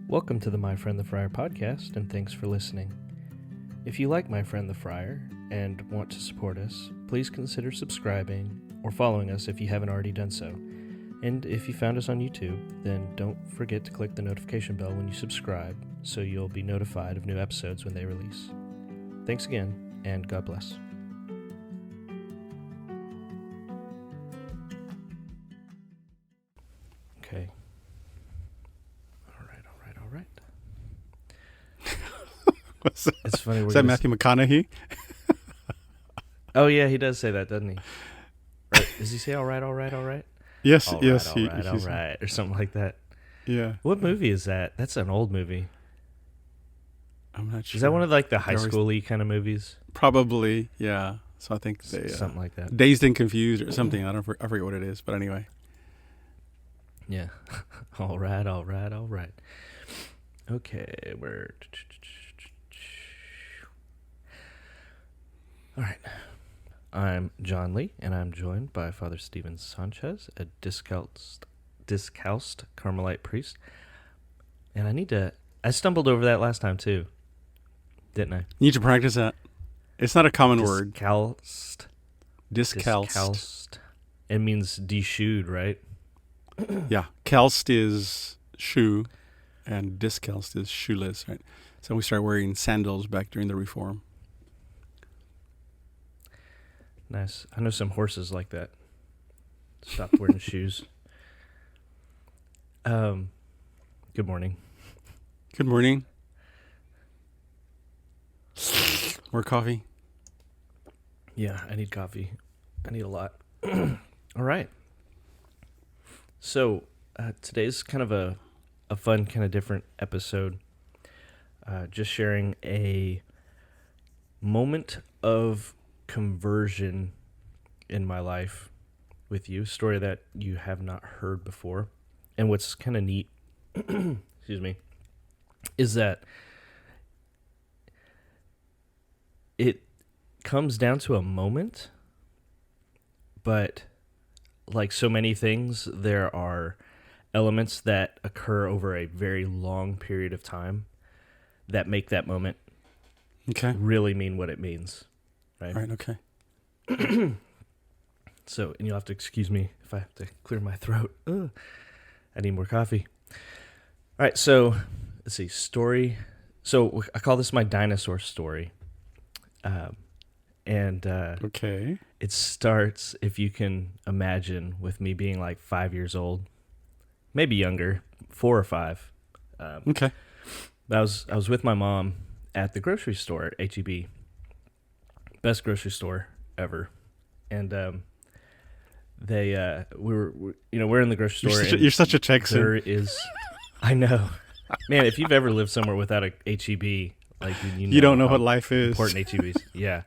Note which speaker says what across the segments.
Speaker 1: Welcome to the My Friend the Friar podcast, and thanks for listening. If you like My Friend the Friar and want to support us, please consider subscribing or following us if you haven't already done so. And if you found us on YouTube, then don't forget to click the notification bell when you subscribe so you'll be notified of new episodes when they release. Thanks again, and God bless. Okay. All right.
Speaker 2: What's that?
Speaker 1: It's funny.
Speaker 2: Is that Matthew McConaughey?
Speaker 1: Oh, yeah, he does say that, doesn't he? Or does he say all right?
Speaker 2: Yes,
Speaker 1: All
Speaker 2: yes.
Speaker 1: right, or something like that.
Speaker 2: Yeah.
Speaker 1: What movie is that? That's an old movie.
Speaker 2: I'm not sure.
Speaker 1: Is that one of like the high school-y kind of movies?
Speaker 2: Probably, yeah. So I think they
Speaker 1: something like that.
Speaker 2: Dazed and Confused or something. I forget what it is, but anyway.
Speaker 1: Yeah. All right. Okay, all right. I'm John Lee, and I'm joined by Father Steven Sanchez, a discalced Carmelite priest. And I stumbled over that last time too, didn't I?
Speaker 2: You need to practice that. It's not a common word.
Speaker 1: Discalced. It means deshoed, right?
Speaker 2: Yeah. Calced is shoe, and discalced is shoeless, right? So we started wearing sandals back during the Reform.
Speaker 1: Nice. I know some horses like that. Stop wearing shoes. Good morning.
Speaker 2: Good morning. More coffee?
Speaker 1: Yeah, I need coffee. I need a lot. All right. So today's kind of a fun, kind of different episode. Just sharing a moment of conversion in my life with you, story that you have not heard before. And what's kind of neat, excuse me, is that it comes down to a moment, but like so many things, there are elements that occur over a very long period of time that make that moment really mean what it means. Right,
Speaker 2: okay.
Speaker 1: So, and you'll have to excuse me if I have to clear my throat. Ugh. I need more coffee. All right, so let's see, story. So I call this my dinosaur story.
Speaker 2: Okay.
Speaker 1: It starts, if you can imagine, with me being like 5 years old, maybe younger, 4 or 5.
Speaker 2: Okay.
Speaker 1: I was with my mom at the grocery store at H-E-B. Best grocery store ever. And we're in the grocery store.
Speaker 2: You're such a Texan.
Speaker 1: There is, I know, man. If you've ever lived somewhere without a HEB, like
Speaker 2: you don't know what life is.
Speaker 1: Important HEBs, yeah.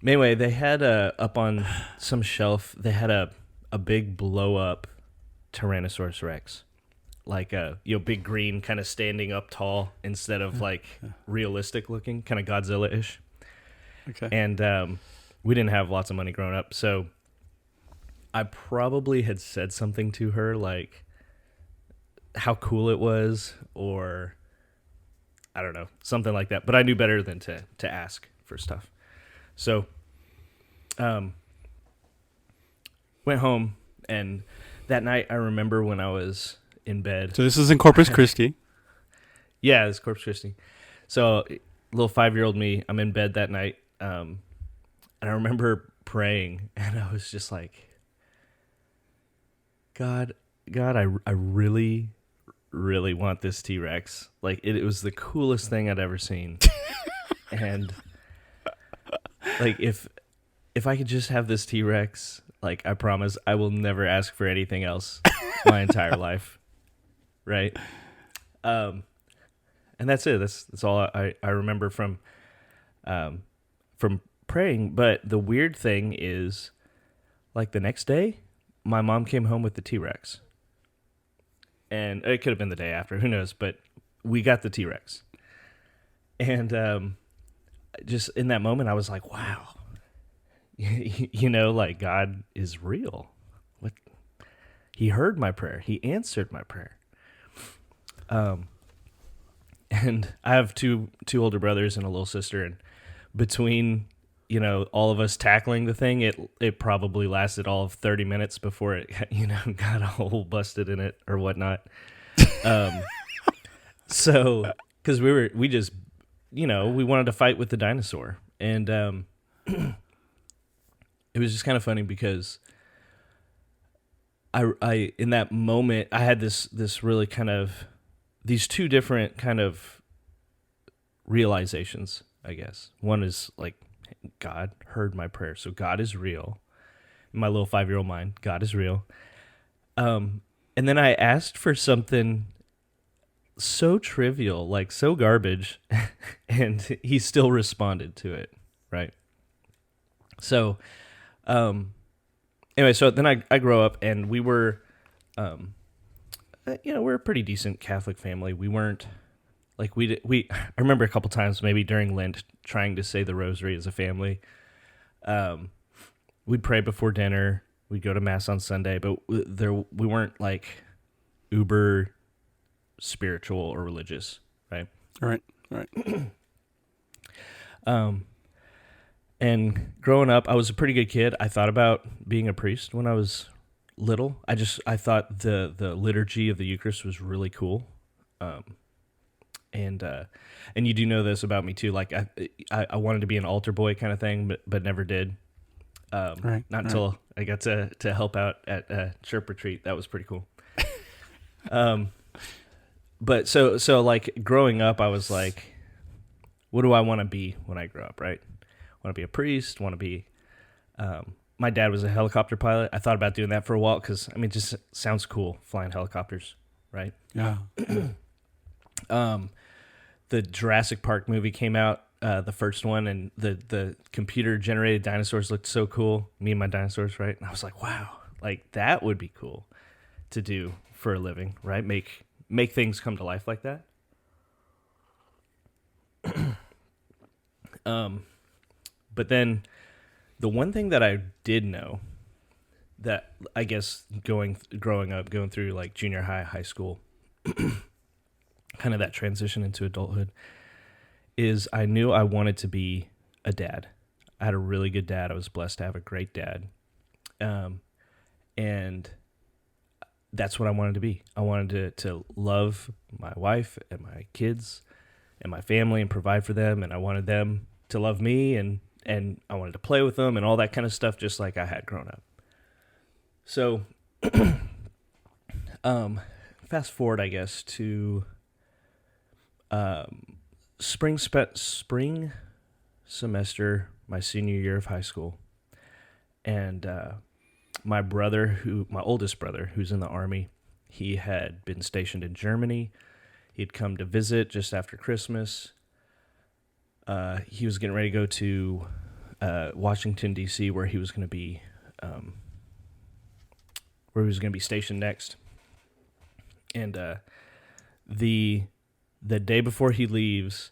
Speaker 1: Anyway, they had up on some shelf. They had a big blow up Tyrannosaurus Rex, like a big green, kind of standing up tall instead of like realistic looking, kind of Godzilla-ish.
Speaker 2: Okay.
Speaker 1: And we didn't have lots of money growing up, so I probably had said something to her like how cool it was, or I don't know, something like that. But I knew better than to ask for stuff. So went home, and that night I remember when I was in bed.
Speaker 2: So this is in Corpus Christi.
Speaker 1: Yeah, it's Corpus Christi. So little 5-year-old me, I'm in bed that night. And I remember praying, and I was just like, God, I really, really want this T-Rex. Like, it was the coolest thing I'd ever seen. And like, if I could just have this T-Rex, like, I promise I will never ask for anything else my entire life. Right? And that's it. That's all I remember from praying. But the weird thing is, like, the next day, my mom came home with the T-Rex. And it could have been the day after, who knows, but we got the T-Rex. And just in that moment, I was like, wow, like, God is real. What? He heard my prayer. He answered my prayer. And I have two older brothers and a little sister, and between all of us tackling the thing, it probably lasted all of 30 minutes before it got a hole busted in it or whatnot. So because we just we wanted to fight with the dinosaur, and it was just kind of funny because I in that moment I had this really kind of these two different kind of realizations, I guess. One is like, God heard my prayer, so God is real. In my little 5-year-old mind, God is real. And then I asked for something so trivial, like so garbage, and he still responded to it, right? So, anyway, so then I grow up, and we were, we're a pretty decent Catholic family. We weren't like I remember a couple times maybe during Lent trying to say the rosary as a family. We'd pray before dinner. We'd go to mass on Sunday, but we weren't like uber spiritual or religious, right?
Speaker 2: Right.
Speaker 1: And growing up, I was a pretty good kid. I thought about being a priest when I was little. I thought the liturgy of the Eucharist was really cool. And you do know this about me too. Like I wanted to be an altar boy kind of thing, but never did. Not until I got to help out at chirp retreat. That was pretty cool. But so like growing up, I was like, what do I want to be when I grow up? Right? Want to be a priest? Want to be? My dad was a helicopter pilot. I thought about doing that for a while because it just sounds cool flying helicopters, right?
Speaker 2: Yeah.
Speaker 1: The Jurassic Park movie came out, the first one, and the computer generated dinosaurs looked so cool. Me and my dinosaurs, right? And I was like, wow, like that would be cool to do for a living, right? Make things come to life like that. But then the one thing that I did know that I guess growing up, going through like junior high school, kind of that transition into adulthood, is I knew I wanted to be a dad. I had a really good dad. I was blessed to have a great dad. And that's what I wanted to be. I wanted to love my wife and my kids and my family and provide for them. And I wanted them to love me, and I wanted to play with them and all that kind of stuff, just like I had grown up. So, fast forward, I guess, to spring semester, my senior year of high school, and my oldest brother, who's in the Army, he had been stationed in Germany. He'd come to visit just after Christmas. He was getting ready to go to Washington, D.C., where he was going to be stationed next. And the day before he leaves,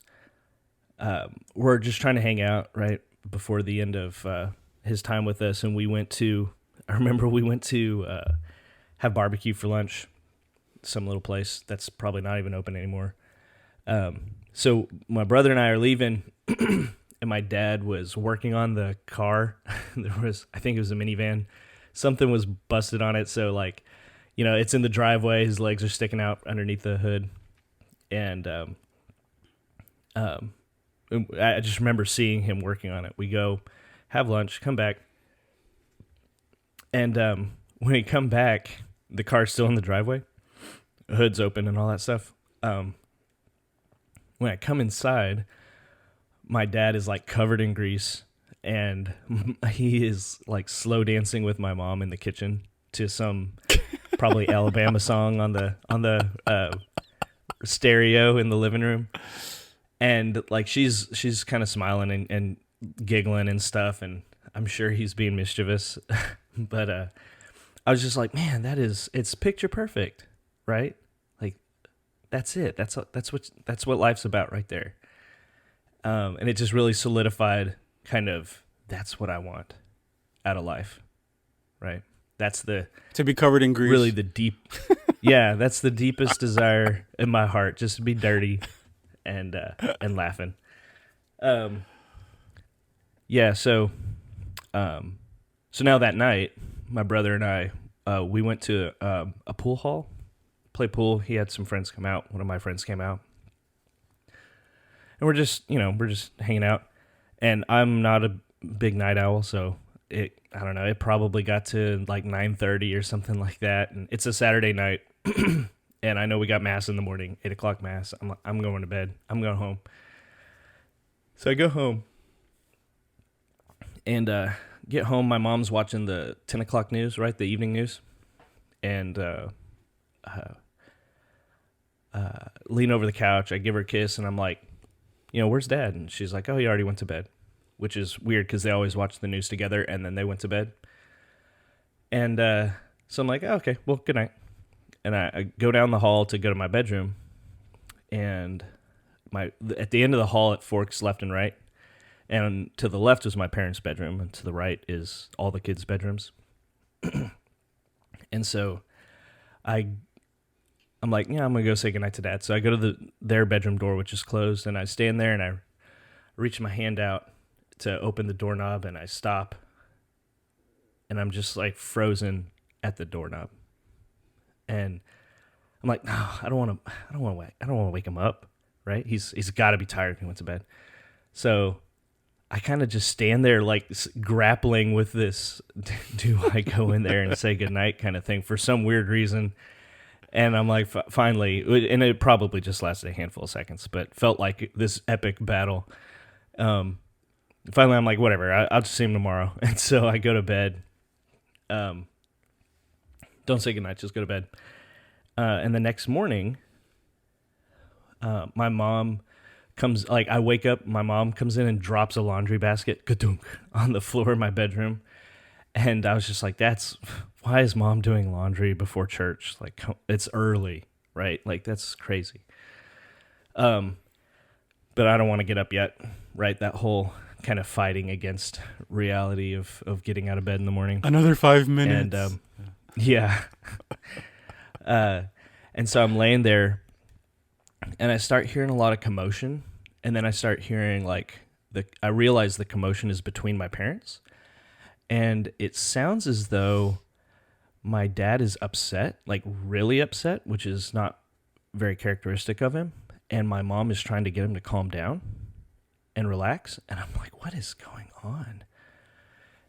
Speaker 1: we're just trying to hang out right before the end of his time with us, and I remember we went to have barbecue for lunch, some little place that's probably not even open anymore. So my brother and I are leaving, and my dad was working on the car. I think it was a minivan. Something was busted on it, so like, it's in the driveway. His legs are sticking out underneath the hood, and I just remember seeing him working on it. We go have lunch, come back, and when we come back, the car's still in the driveway, the hood's open and all that stuff. When I come inside, my dad is like covered in grease, and he is like slow dancing with my mom in the kitchen to some probably Alabama song on the stereo in the living room. And like she's kind of smiling and giggling and stuff, and I'm sure he's being mischievous. But I was just like, man, it's picture perfect, right? Like that's it. That's what life's about right there. And it just really solidified kind of that's what I want out of life, right? That's
Speaker 2: to be covered in grease.
Speaker 1: Really the deep, yeah, that's the deepest desire in my heart, just to be dirty and laughing. Yeah, so now that night, my brother and I, we went to a pool hall, play pool. He had some friends come out. One of my friends came out, and we're just hanging out. And I'm not a big night owl, so I don't know. It probably got to like 9:30 or something like that. And it's a Saturday night, and I know we got mass in the morning, 8:00 mass. I'm going to bed. I'm going home. So I go home, and get home. My mom's watching the 10:00 news, right? The evening news, and lean over the couch. I give her a kiss, and I'm like, where's Dad? And she's like, oh, he already went to bed, which is weird because they always watch the news together, and then they went to bed. And so I'm like, oh, okay, well, good night. And I go down the hall to go to my bedroom, and at the end of the hall, it forks left and right. And to the left was my parents' bedroom, and to the right is all the kids' bedrooms. And so I'm like, yeah, I'm going to go say goodnight to Dad. So I go to their bedroom door, which is closed, and I stand there, and I reach my hand out to open the doorknob, and I stop, and I'm just like frozen at the doorknob. And I'm like, no, I don't want to wake him up, right? He's got to be tired if he went to bed. So I kind of just stand there like grappling with this, do I go in there and say goodnight kind of thing for some weird reason. And I'm like, finally, and it probably just lasted a handful of seconds, but felt like this epic battle. Finally, I'm like, whatever, I'll just see him tomorrow. And so I go to bed. Don't say goodnight, just go to bed. And the next morning, my mom comes, like, I wake up, my mom comes in and drops a laundry basket, ka-dunk, on the floor of my bedroom. And I was just like, why is Mom doing laundry before church? Like, it's early, right? Like, that's crazy. But I don't want to get up yet, right? That whole kind of fighting against reality of getting out of bed in the morning.
Speaker 2: Another 5 minutes.
Speaker 1: And, yeah. And so I'm laying there, and I start hearing a lot of commotion, and then I start hearing, like, I realize the commotion is between my parents. And it sounds as though my dad is upset, like really upset, which is not very characteristic of him. And my mom is trying to get him to calm down and relax. And I'm like, what is going on?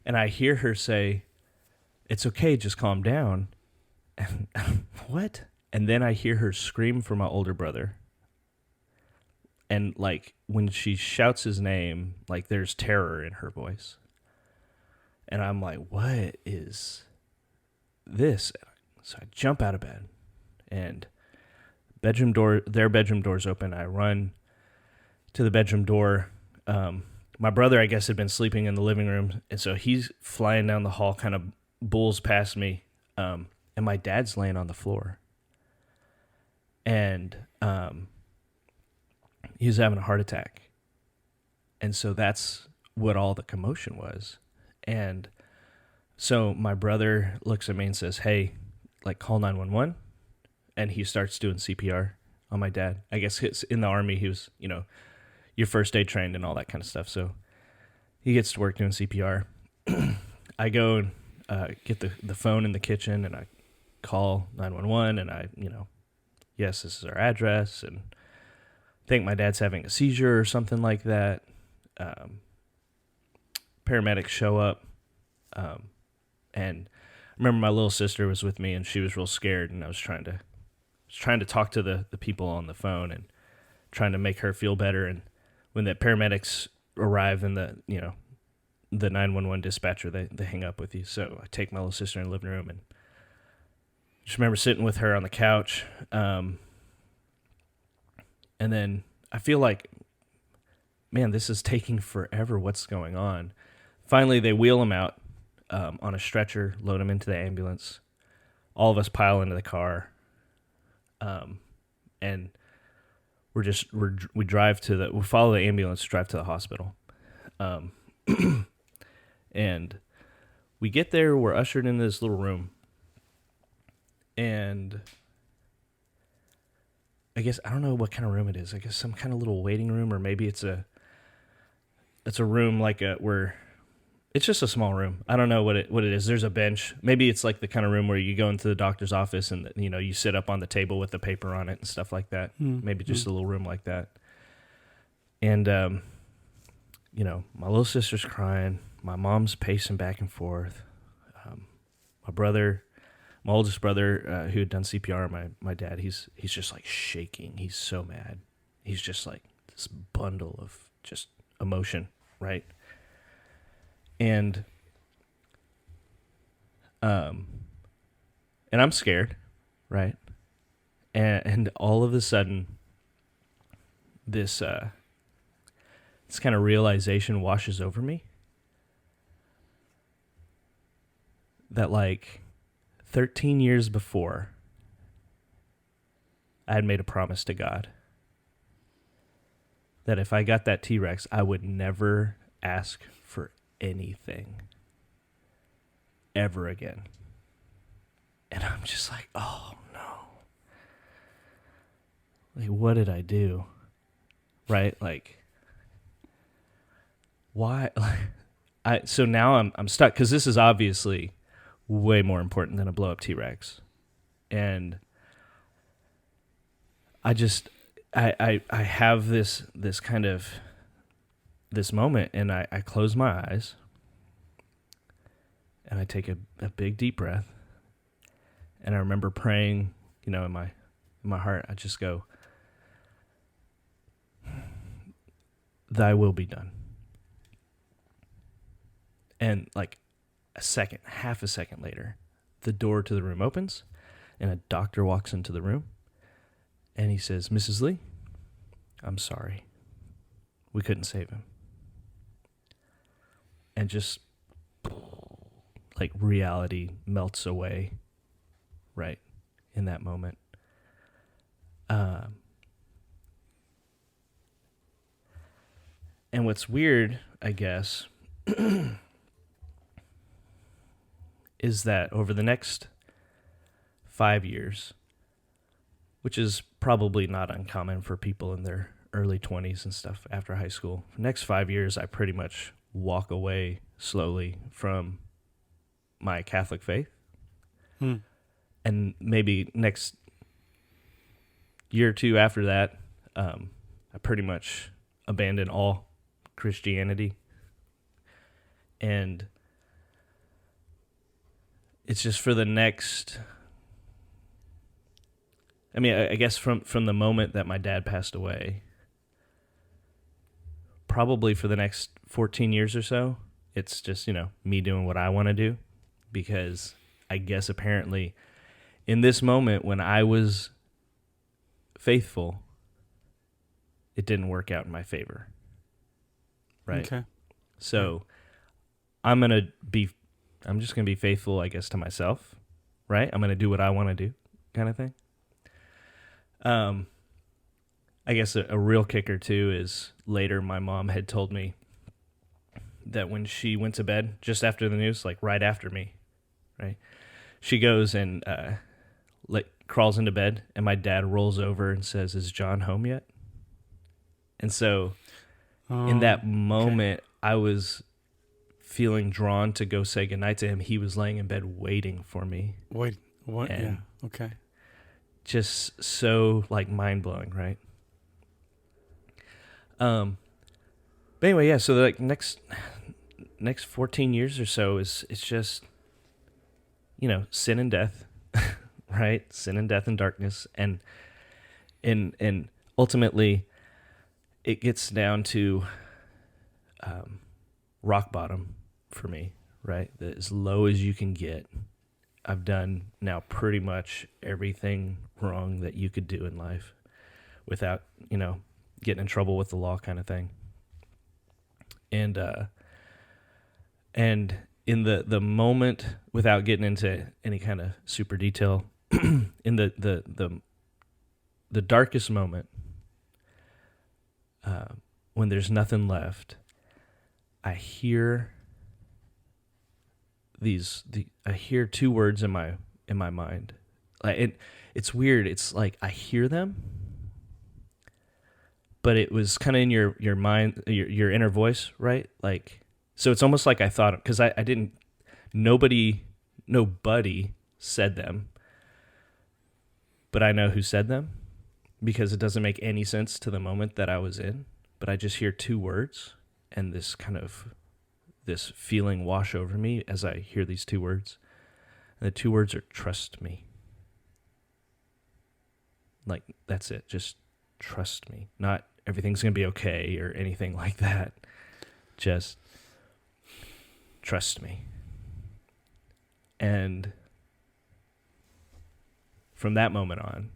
Speaker 1: And I hear her say, it's okay, just calm down. And what? And then I hear her scream for my older brother. And like when she shouts his name, like there's terror in her voice. And I'm like, what is this? So I jump out of bed, and their bedroom door's open. I run to the bedroom door. My brother, I guess, had been sleeping in the living room, and so he's flying down the hall, kind of bulls past me, and my dad's laying on the floor. And he was having a heart attack. And so that's what all the commotion was. And so my brother looks at me and says, hey, like, call 911. And he starts doing CPR on my dad. I guess in the Army, he was, your first aid trained and all that kind of stuff. So he gets to work doing CPR. I go and get the phone in the kitchen, and I call 911, and I, yes, this is our address, and I think my dad's having a seizure or something like that. Paramedics show up, and I remember my little sister was with me, and she was real scared, and I was trying to talk to the people on the phone and trying to make her feel better. And when the paramedics arrive and the 911 dispatcher, they hang up with you. So I take my little sister in the living room, and just remember sitting with her on the couch, and then I feel like, man, this is taking forever. What's going on? Finally, they wheel him out on a stretcher, load him into the ambulance. All of us pile into the car, and we follow the ambulance, drive to the hospital, and we get there. We're ushered into this little room, and I guess I don't know what kind of room it is. I guess some kind of little waiting room, or maybe it's a room like where it's just a small room. I don't know what it is. There's a bench. Maybe it's like the kind of room where you go into the doctor's office and you sit up on the table with the paper on it and stuff like that. Maybe just a little room like that. And my little sister's crying. My mom's pacing back and forth. My oldest brother, who had done CPR, my dad, he's just like shaking. He's so mad. He's just like this bundle of just emotion, right? And I'm scared, right? And all of a sudden, this kind of realization washes over me that like 13 years before, I had made a promise to God that if I got that T-Rex, I would never ask for anything ever again. And I'm just like, oh no. Like, what did I do? Right? Like, why? So now I'm stuck, because this is obviously way more important than a blow up T-Rex. And I have this kind of this moment, and I close my eyes and I take a big deep breath, and I remember praying, in my heart, I just go, thy will be done. And like half a second later, the door to the room opens and a doctor walks into the room and he says, Mrs. Lee, I'm sorry. We couldn't save him. And just like reality melts away right in that moment. And what's weird, I guess, is that over the next 5 years, which is probably not uncommon for people in their early 20s and stuff after high school, the next 5 years, I pretty much walk away slowly from my Catholic faith. And maybe next year or two after that, I pretty much abandon all Christianity. And it's just for the next, I guess from the moment that my dad passed away, probably for the next 14 years or so, it's just, me doing what I want to do, because I guess apparently in this moment when I was faithful, it didn't work out in my favor. Right?
Speaker 2: Okay.
Speaker 1: So I'm just going to be faithful, I guess, to myself, right? I'm going to do what I want to do, kind of thing. I guess a real kicker, too, is later my mom had told me that when she went to bed, just after the news, like right after me, right? She goes and crawls into bed, and my dad rolls over and says, is John home yet? And so in that moment, I was feeling drawn to go say goodnight to him. He was laying in bed waiting for me.
Speaker 2: Wait, what?
Speaker 1: And
Speaker 2: yeah, okay.
Speaker 1: Just so like mind-blowing, right? But anyway, yeah, so like next 14 years or so it's just, sin and death, right? Sin and death and darkness, and ultimately it gets down to rock bottom for me, right? As low as you can get. I've done now pretty much everything wrong that you could do in life without, getting in trouble with the law, kind of thing. And in the moment, without getting into any kind of super detail, in the darkest moment, when there's nothing left, I hear I hear two words in my mind. It's weird. It's like I hear them, but it was kind of in your mind, your inner voice, right? Like, so it's almost like I thought, because I didn't, nobody said them, but I know who said them, because it doesn't make any sense to the moment that I was in. But I just hear two words, and this feeling wash over me as I hear these two words. And the two words are trust me. Like, that's it. Just trust me. Not everything's going to be okay or anything like that. Just trust me. And from that moment on.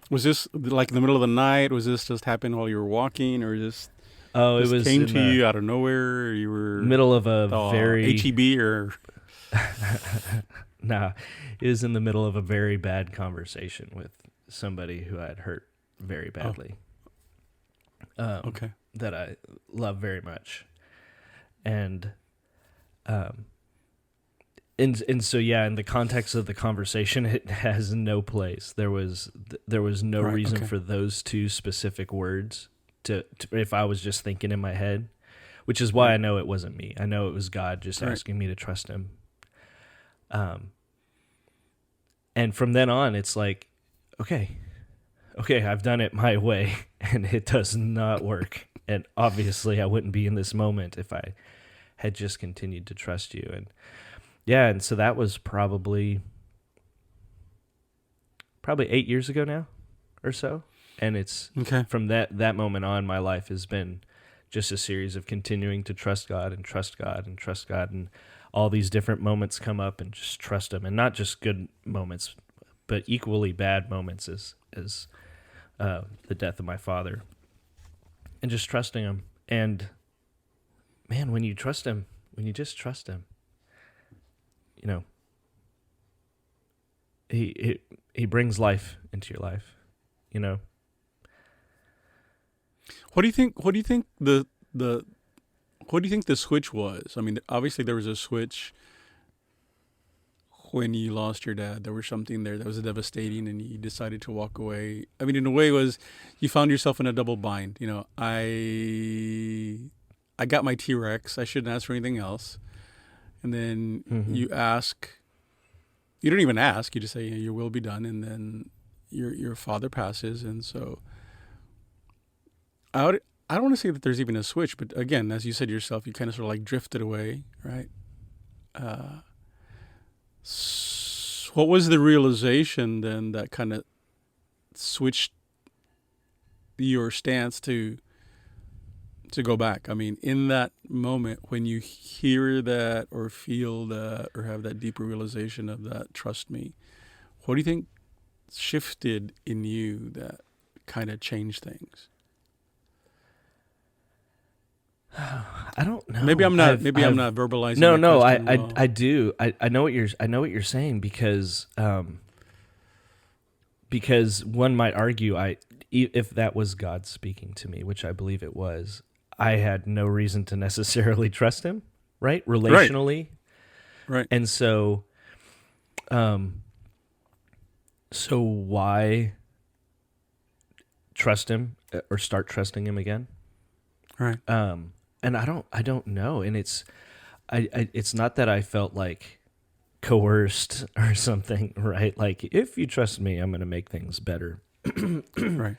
Speaker 2: Was this like in the middle of the night? Was this just happened while you were walking, or just
Speaker 1: it was
Speaker 2: came to you out of nowhere? Or you were
Speaker 1: middle of a very
Speaker 2: HEB or
Speaker 1: nah, it was in the middle of a very bad conversation with somebody who I'd hurt very badly.
Speaker 2: Okay.
Speaker 1: That I love very much, and so yeah, in the context of the conversation, it has no place. There was no reason for those two specific words to if I was just thinking in my head, which is why I know it wasn't me. I know it was God just asking me to trust him. And from then on, it's like, okay, I've done it my way, and it does not work. And obviously, I wouldn't be in this moment if I had just continued to trust you. And yeah, and so that was probably 8 years ago now, or so. And it's from that moment on, my life has been just a series of continuing to trust God and trust God and trust God, and all these different moments come up and just trust him, and not just good moments, but equally bad moments as the death of my father, and just trusting him. And man, when you trust him, when you just trust him, you know, he brings life into your life, you know.
Speaker 2: What do you think the switch was? I mean, obviously there was a switch when you lost your dad. There was something there that was devastating, and you decided to walk away. I mean, in a way, you found yourself in a double bind. You know, I got my T-Rex. I shouldn't ask for anything else. And then you ask. You don't even ask. You just say, "Your will be done," and then your father passes, and so I don't want to say that there's even a switch, but again, as you said yourself, you kind of sort of like drifted away, right? What was the realization then that kind of switched your stance to go back? I mean, in that moment when you hear that or feel that or have that deeper realization of that, trust me, what do you think shifted in you that kind of changed things?
Speaker 1: I don't know.
Speaker 2: Maybe I'm not verbalizing.
Speaker 1: No. I do. I know what you're saying, because one might argue if that was God speaking to me, which I believe it was, I had no reason to necessarily trust him, right? Relationally,
Speaker 2: right.
Speaker 1: And so, so why trust him or start trusting him again?
Speaker 2: Right.
Speaker 1: And I don't know. And it's not that I felt like coerced or something, right? Like, if you trust me, I'm going to make things better.
Speaker 2: Right.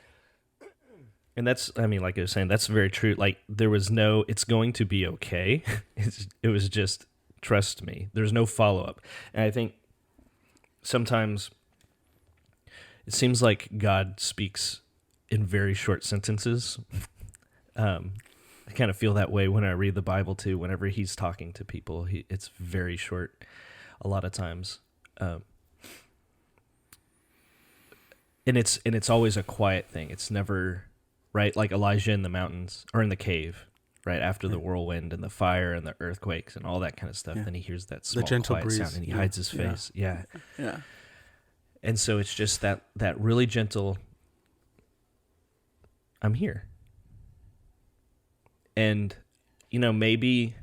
Speaker 1: And that's, I mean, like I was saying, that's very true. Like, there was no, it's going to be okay. It was just, trust me. There's no follow-up. And I think sometimes it seems like God speaks in very short sentences. I kind of feel that way when I read the Bible too. Whenever he's talking to people, it's very short a lot of times. And it's always a quiet thing. It's never, right, like Elijah in the mountains or in the cave, right, after the whirlwind and the fire and the earthquakes and all that kind of stuff. Then he hears that small, quiet breeze sound, and he hides his face. Yeah. And so it's just that really gentle, I'm here. And, you know, maybe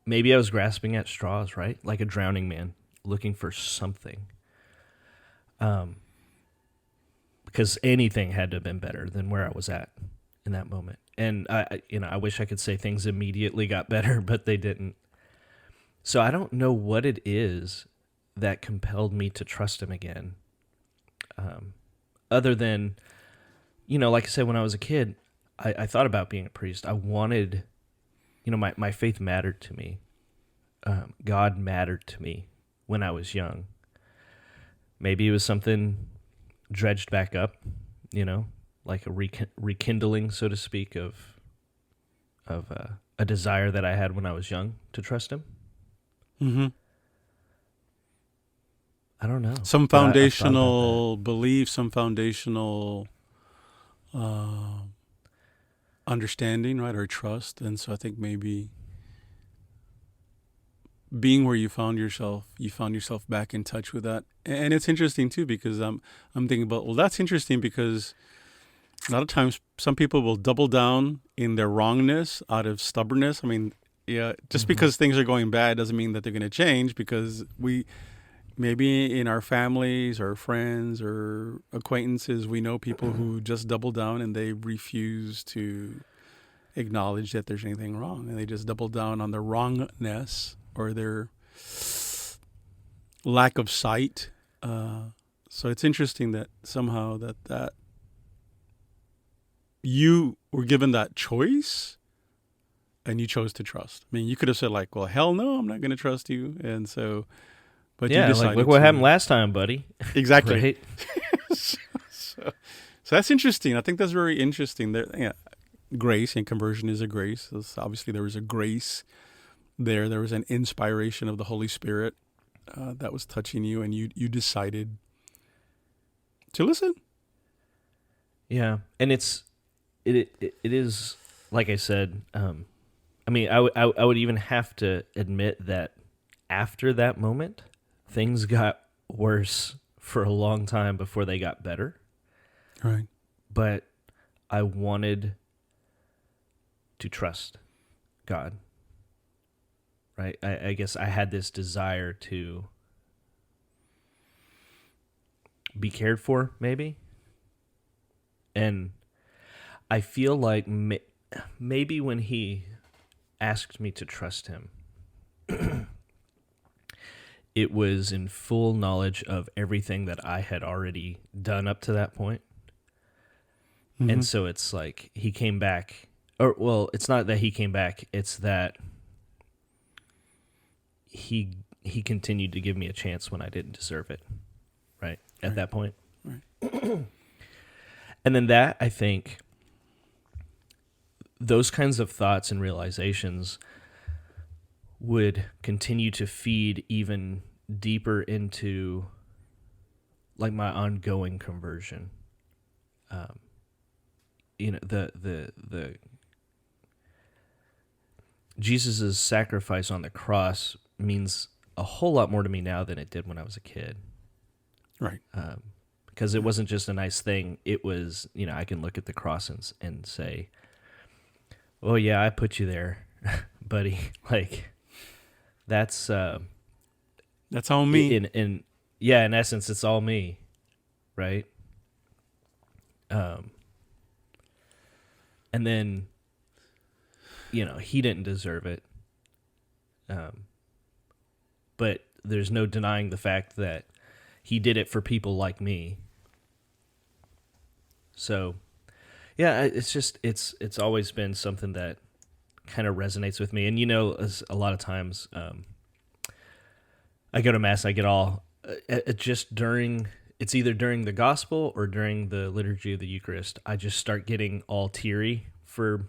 Speaker 1: I was grasping at straws, right? Like a drowning man looking for something. because anything had to have been better than where I was at in that moment. And I wish I could say things immediately got better, but they didn't. So I don't know what it is that compelled me to trust him again. Other than, like I said, when I was a kid, I thought about being a priest. I wanted, my faith mattered to me. God mattered to me when I was young. Maybe it was something dredged back up, like a rekindling, so to speak, of a desire that I had when I was young to trust him.
Speaker 2: Mm-hmm.
Speaker 1: I don't know.
Speaker 2: Some foundational belief, some foundational understanding, right, or trust. And so I think maybe being where you found yourself back in touch with that. And it's interesting too, because I'm thinking about, well, that's interesting because a lot of times some people will double down in their wrongness out of stubbornness. I mean, yeah, just because things are going bad doesn't mean that they're going to change, because maybe in our families or friends or acquaintances, we know people who just double down and they refuse to acknowledge that there's anything wrong, and they just double down on their wrongness or their lack of sight. So it's interesting that somehow that you were given that choice and you chose to trust. I mean, you could have said like, well, hell no, I'm not going to trust you. And so, but you decided
Speaker 1: like, look what happened last time, buddy.
Speaker 2: Exactly.
Speaker 1: Right?
Speaker 2: so that's interesting. I think that's very interesting. Grace and conversion is a grace. Obviously, there was a grace there. There was an inspiration of the Holy Spirit that was touching you, and you decided to listen.
Speaker 1: Yeah, and it is, like I said. I mean, I would even have to admit that after that moment, things got worse for a long time before they got better.
Speaker 2: Right.
Speaker 1: But I wanted to trust God. Right? I guess I had this desire to be cared for, maybe. And I feel like maybe when he asked me to trust him, it was in full knowledge of everything that I had already done up to that point. Mm-hmm. And so it's like he came back, it's not that he came back, it's that he continued to give me a chance when I didn't deserve it, right? At that point.
Speaker 2: Right.
Speaker 1: And then that, I think, those kinds of thoughts and realizations would continue to feed even deeper into like my ongoing conversion. The Jesus's sacrifice on the cross means a whole lot more to me now than it did when I was a kid.
Speaker 2: Right.
Speaker 1: Because it wasn't just a nice thing. It was, I can look at the cross and say, oh yeah, I put you there, buddy. Like, that's all me. In essence, it's all me, right? And then, he didn't deserve it. But there's no denying the fact that he did it for people like me. So, yeah, it's always been something that kind of resonates with me. And, a lot of times I go to Mass, I get all, it's either during the Gospel or during the Liturgy of the Eucharist, I just start getting all teary for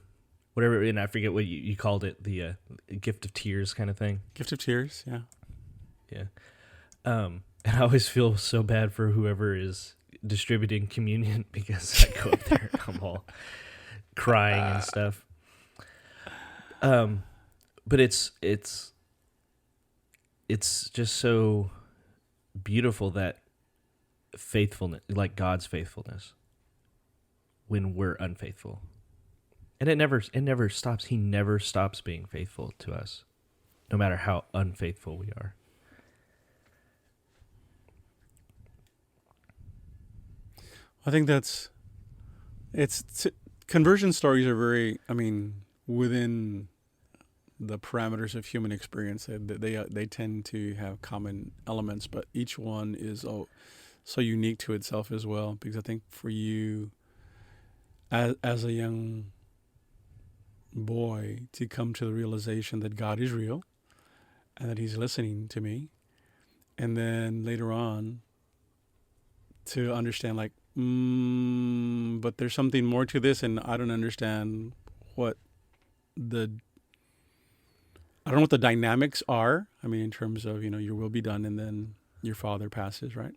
Speaker 1: whatever, and I forget what you called it, the gift of tears kind of thing.
Speaker 2: Gift of tears, yeah.
Speaker 1: Yeah. And I always feel so bad for whoever is distributing communion because I go up there and I'm all crying and stuff. But it's just so beautiful that faithfulness, like God's faithfulness, when we're unfaithful, and it never stops. He never stops being faithful to us, no matter how unfaithful we are.
Speaker 2: I think conversion stories are very, I mean, within the parameters of human experience, they tend to have common elements, but each one is so unique to itself as well. Because I think for you, as a young boy, to come to the realization that God is real and that He's listening to me, and then later on to understand, like, but there's something more to this, and I don't understand what the I don't know what the dynamics are. I mean, in terms of, your will be done, and then your father passes, right?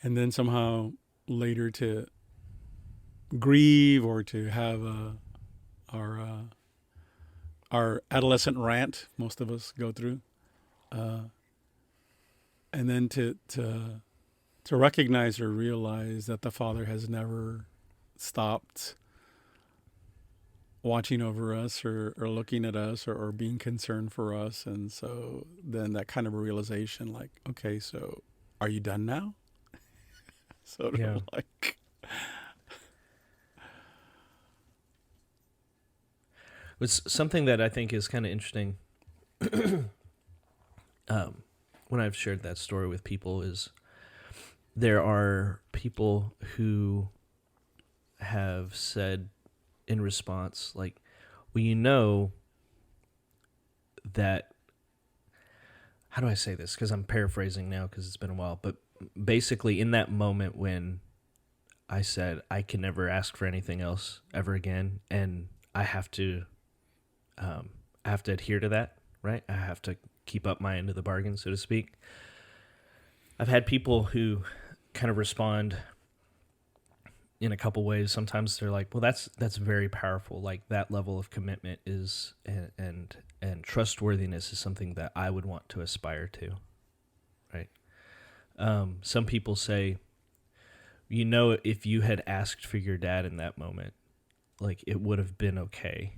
Speaker 2: And then somehow later to grieve or to have our adolescent rant most of us go through, and then to recognize or realize that the Father has never stopped watching over us or looking at us or being concerned for us. And so then that kind of a realization, like, okay, so are you done now? Sort
Speaker 1: Yeah.
Speaker 2: of like...
Speaker 1: It's something that I think is kind of interesting. When I've shared that story with people, is there are people who have said in response, like, well, that, how do I say this? Because I'm paraphrasing now because it's been a while, but basically in that moment when I said I can never ask for anything else ever again, and I have to adhere to that, right? I have to keep up my end of the bargain, so to speak. I've had people who kind of respond in a couple ways. Sometimes they're like, well, that's very powerful. Like, that level of commitment is and trustworthiness is something that I would want to aspire to, right? Some people say, if you had asked for your dad in that moment, like, it would have been okay.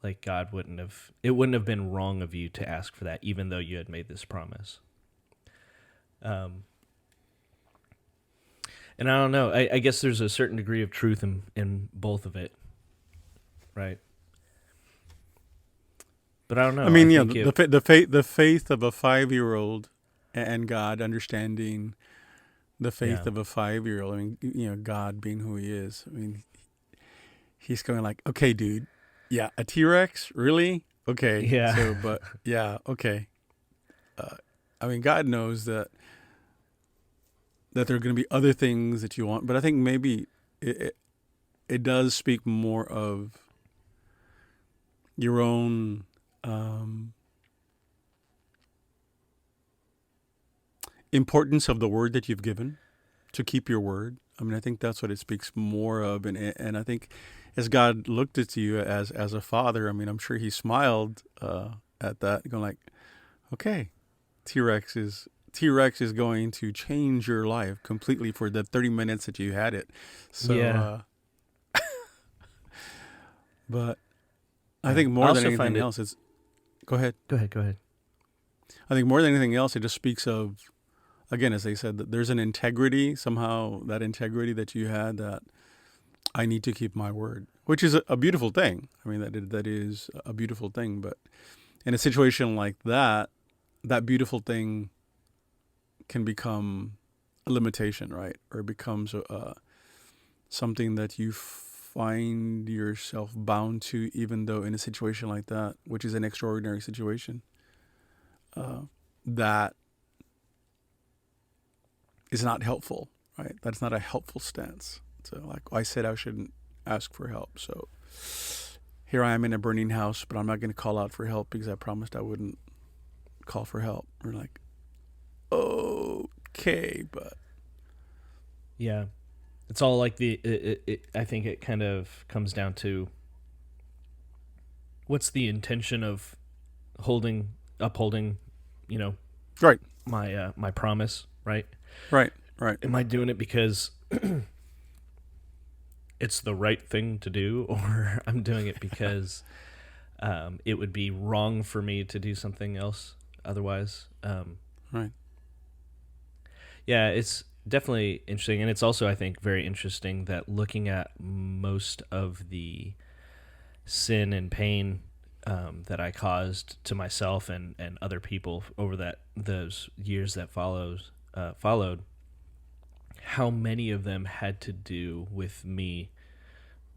Speaker 1: Like, it wouldn't have been wrong of you to ask for that, even though you had made this promise. And I don't know. I guess there's a certain degree of truth in both of it, right? But I don't know.
Speaker 2: I mean, the faith of a 5-year-old and God, understanding the faith of a 5-year-old. I mean, God being who He is. I mean, He's going like, okay, dude, yeah, a T-Rex, really? Okay,
Speaker 1: yeah.
Speaker 2: So, but yeah, okay. I mean, God knows that there are going to be other things that you want, but I think maybe it does speak more of your own importance of the word that you've given, to keep your word. I mean, I think that's what it speaks more of, and I think as God looked at you as a father, I mean, I'm sure He smiled at that, going like, okay, T-Rex is going to change your life completely for the 30 minutes that you had it. So,
Speaker 1: yeah.
Speaker 2: But I think more than anything else, it's... Go ahead.
Speaker 1: Go ahead.
Speaker 2: I think more than anything else, it just speaks of, again, as they said, that there's an integrity, somehow that integrity that you had, that I need to keep my word, which is a beautiful thing. I mean, that is a beautiful thing. But in a situation like that, that beautiful thing can become a limitation, right? Or it becomes something that you find yourself bound to, even though in a situation like that, which is an extraordinary situation, that is not helpful, right? That's not a helpful stance. So, like I said, I shouldn't ask for help. So here I am in a burning house, but I'm not going to call out for help because I promised I wouldn't call for help. We're like, okay, but
Speaker 1: yeah, it's all like I think it kind of comes down to what's the intention of upholding,
Speaker 2: right,
Speaker 1: my promise, right?
Speaker 2: Right.
Speaker 1: Am I doing it because it's the right thing to do, or I'm doing it because it would be wrong for me to do something else otherwise?
Speaker 2: Right.
Speaker 1: Yeah, it's definitely interesting. And it's also, I think, very interesting that looking at most of the sin and pain that I caused to myself and other people over those years that followed, how many of them had to do with me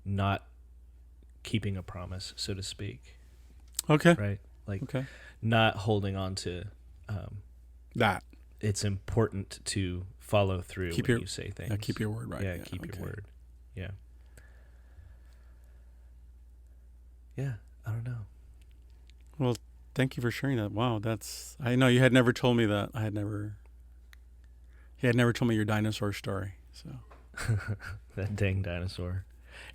Speaker 1: not keeping a promise, so to speak.
Speaker 2: Okay.
Speaker 1: Right? Like
Speaker 2: Okay.
Speaker 1: not holding on to
Speaker 2: That.
Speaker 1: it's important to follow through
Speaker 2: Keep
Speaker 1: when
Speaker 2: your-
Speaker 1: you say things.
Speaker 2: Yeah, keep your word, right?
Speaker 1: Yeah, keep your word. Yeah. Yeah, I don't know.
Speaker 2: Well, thank you for sharing that. Wow, I know you had never told me that. You had never told me your dinosaur story. So
Speaker 1: That dang dinosaur.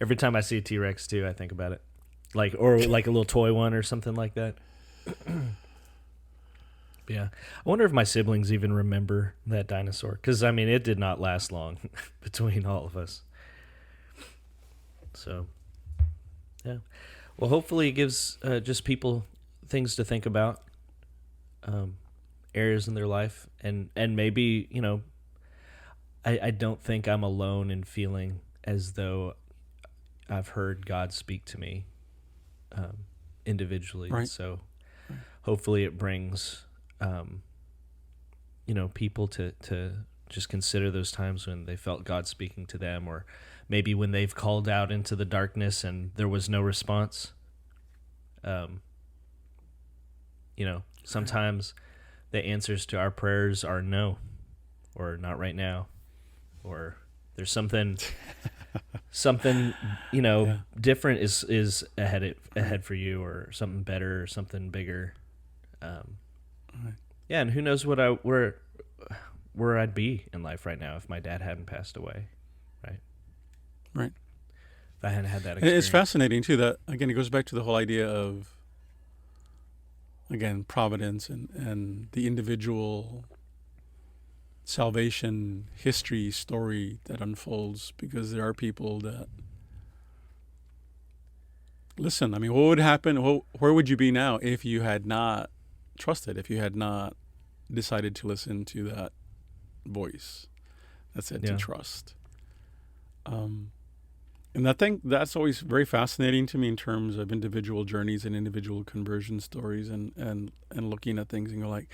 Speaker 1: Every time I see a T-Rex too, I think about it. Or like a little toy one or something like that. Yeah. I wonder if my siblings even remember that dinosaur. Because, I mean, it did not last long between all of us. So, yeah. Well, hopefully it gives just people things to think about, areas in their life. And maybe, I don't think I'm alone in feeling as though I've heard God speak to me individually.
Speaker 2: Right.
Speaker 1: So hopefully it brings, people to just consider those times when they felt God speaking to them, or maybe when they've called out into the darkness and there was no response. Sometimes the answers to our prayers are no, or not right now, or there's something different is ahead for you, or something better, or something bigger.
Speaker 2: Right.
Speaker 1: Yeah, and who knows where I'd be in life right now if my dad hadn't passed away, right?
Speaker 2: Right.
Speaker 1: If I hadn't had that
Speaker 2: And
Speaker 1: experience.
Speaker 2: it's fascinating too that, again, it goes back to the whole idea of, again, providence and the individual salvation history story that unfolds, because there are people that listen. I mean, what would happen? Where would you be now if you had not trusted, if you had not decided to listen to that voice that said to trust? And I think that's always very fascinating to me in terms of individual journeys and individual conversion stories, and looking at things and go like,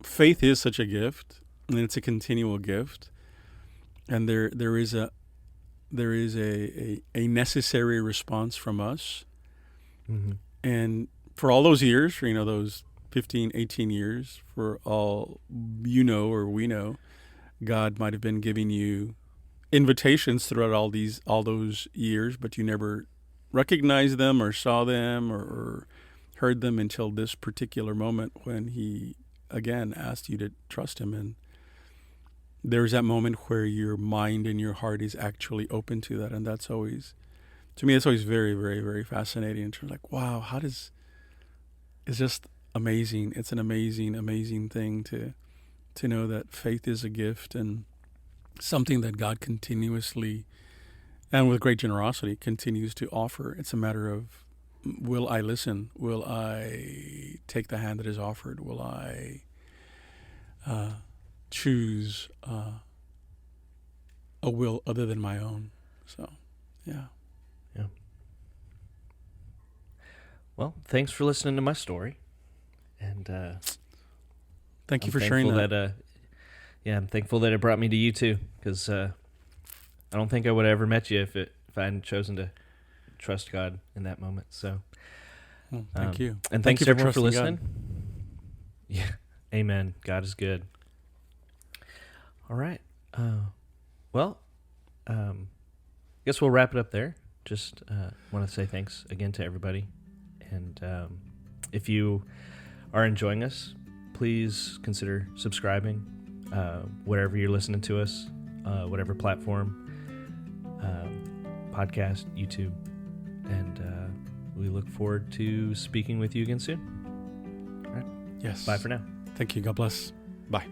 Speaker 2: faith is such a gift, and it's a continual gift, and there is a necessary response from us.
Speaker 1: Mm-hmm.
Speaker 2: And for all those years, those 15, 18 years, for all or we know, God might have been giving you invitations throughout all those years, but you never recognized them or saw them or heard them until this particular moment when He again asked you to trust Him. And there's that moment where your mind and your heart is actually open to that, and that's always, to me, it's always very, very, very fascinating in terms of like, wow, it's just amazing. It's an amazing, amazing thing to know that faith is a gift and something that God continuously and with great generosity continues to offer. It's a matter of, will I listen? Will I take the hand that is offered? Will I choose a will other than my own? So, yeah.
Speaker 1: Yeah. Well, thanks for listening to my story, and
Speaker 2: thank you for sharing that.
Speaker 1: I'm thankful that it brought me to you too, because I don't think I would have ever met you if I hadn't chosen to trust God in that moment. So,
Speaker 2: Well, thank you,
Speaker 1: and thanks to everyone for
Speaker 2: trusting
Speaker 1: listening.
Speaker 2: God.
Speaker 1: Yeah, amen. God is good. All right. Guess we'll wrap it up there. Just want to say thanks again to everybody. And if you are enjoying us, please consider subscribing wherever you're listening to us, whatever platform, podcast, YouTube. And we look forward to speaking with you again soon. All right.
Speaker 2: Yes.
Speaker 1: Bye for now.
Speaker 2: Thank you. God bless. Bye.